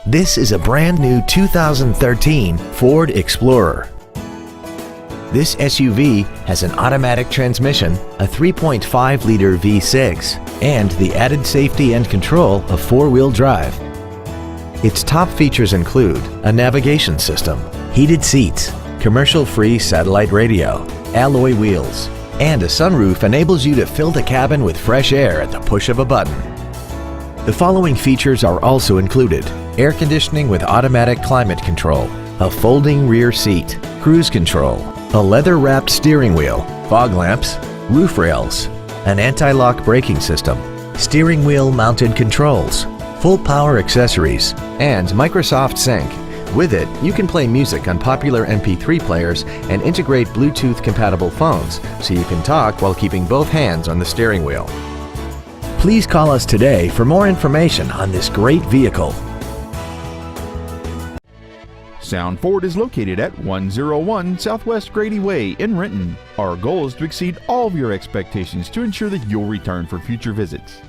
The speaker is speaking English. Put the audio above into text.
This is a brand new 2013 Ford Explorer. This SUV has an automatic transmission, a 3.5-liter V6, and the added safety and control of four-wheel drive. Its top features include a navigation system, heated seats, commercial-free satellite radio, alloy wheels, and a sunroof enables you to fill the cabin with fresh air at the push of a button. The following features are also included: air conditioning with automatic climate control, a folding rear seat, cruise control, a leather-wrapped steering wheel, fog lamps, roof rails, an anti-lock braking system, steering wheel mounted controls, full power accessories, and Microsoft Sync. With it, you can play music on popular MP3 players and integrate Bluetooth-compatible phones, so you can talk while keeping both hands on the steering wheel. Please call us today for more information on this great vehicle. Sound Ford is located at 101 Southwest Grady Way in Renton. Our goal is to exceed all of your expectations to ensure that you'll return for future visits.